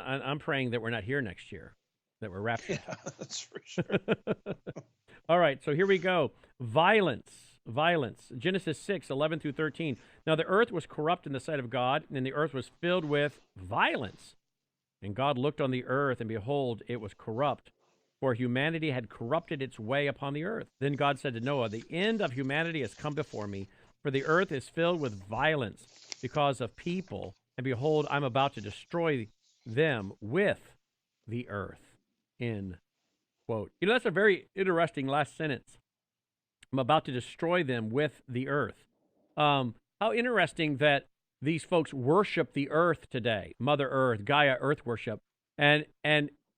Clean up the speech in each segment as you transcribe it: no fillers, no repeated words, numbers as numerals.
I'm praying that we're not here next year, that we're raptured. Yeah, that's for sure. All right, so here we go. Violence. Violence. Genesis 6:11 through 13. Now the earth was corrupt in the sight of God, and the earth was filled with violence. And God looked on the earth, and behold, it was corrupt, for humanity had corrupted its way upon the earth. Then God said to Noah, the end of humanity has come before me, for the earth is filled with violence because of people. And behold, I'm about to destroy them with the earth. End quote. That's a very interesting last sentence. I'm about to destroy them with the earth. How interesting that these folks worship the earth today, Mother Earth, Gaia Earth worship, and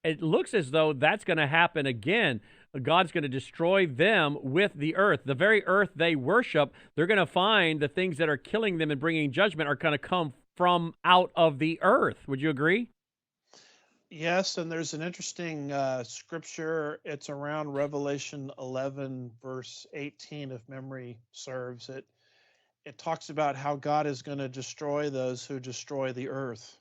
it looks as though that's going to happen again. God's going to destroy them with the earth. The very earth they worship, they're going to find the things that are killing them and bringing judgment are going to come from out of the earth. Would you agree? Yes, and there's an interesting scripture. It's around Revelation 11, verse 18, if memory serves. It talks about how God is going to destroy those who destroy the earth.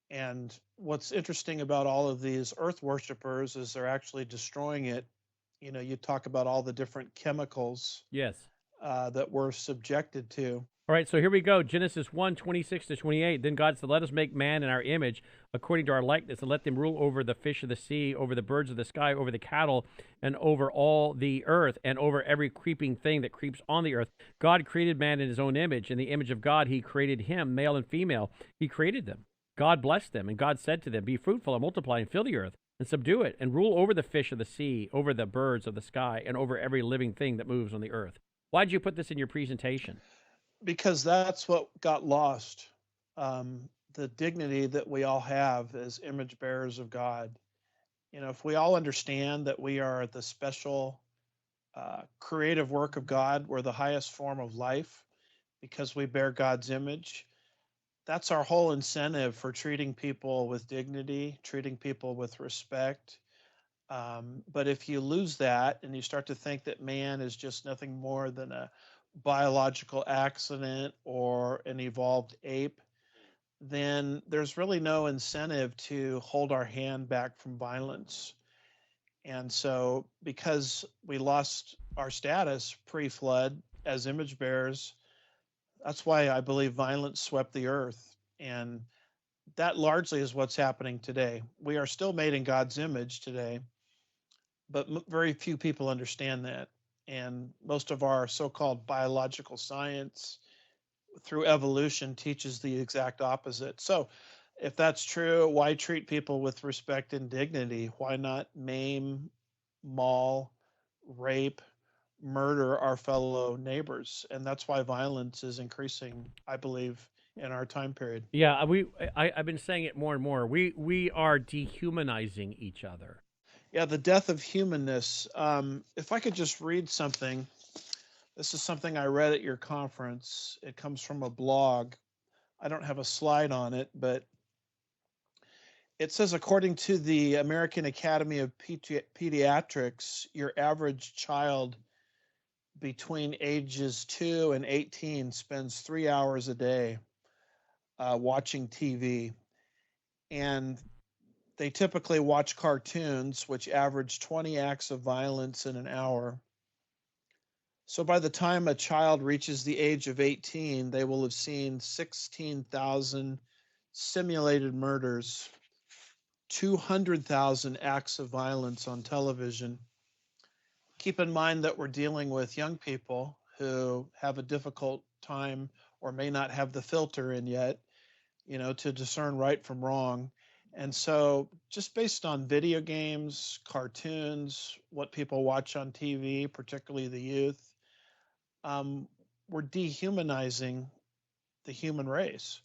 And what's interesting about all of these earth worshipers is they're actually destroying it. You know, you talk about all the different chemicals Yes. that we're subjected to. All right, so here we go. Genesis 1:26 to 28. Then God said, let us make man in our image, according to our likeness, and let them rule over the fish of the sea, over the birds of the sky, over the cattle, and over all the earth, and over every creeping thing that creeps on the earth. God created man in his own image. In the image of God, he created him, male and female. He created them. God blessed them, and God said to them, be fruitful and multiply and fill the earth, and subdue it, and rule over the fish of the sea, over the birds of the sky, and over every living thing that moves on the earth. Why did you put this in your presentation? Because that's what got lost. The dignity that we all have as image bearers of God. You know, if we all understand that we are the special creative work of God, we're the highest form of life because we bear God's image. That's our whole incentive for treating people with dignity, treating people with respect. But if you lose that and you start to think that man is just nothing more than a biological accident or an evolved ape, then there's really no incentive to hold our hand back from violence. And so, because we lost our status pre flood as image bearers, that's why I believe violence swept the earth. And that largely is what's happening today. We are still made in God's image today, but very few people understand that. And most of our so called biological science through evolution teaches the exact opposite. So, if that's true, why treat people with respect and dignity? Why not maim, maul, rape, murder our fellow neighbors? And that's why violence is increasing, I believe, in our time period. Yeah, I've been saying it more and more. We are dehumanizing each other. Yeah, the death of humanness. If I could just read something, this is something I read at your conference. It comes from a blog. I don't have a slide on it, but it says, according to the American Academy of Pediatrics, your average child between ages 2 and 18 spends 3 hours a day watching TV. And they typically watch cartoons, which average 20 acts of violence in an hour. So by the time a child reaches the age of 18, they will have seen 16,000 simulated murders, 200,000 acts of violence on television. Keep in mind that we're dealing with young people who have a difficult time or may not have the filter in yet, you know, to discern right from wrong. And so, just based on video games, cartoons, what people watch on TV, particularly the youth, um, we're dehumanizing the human race.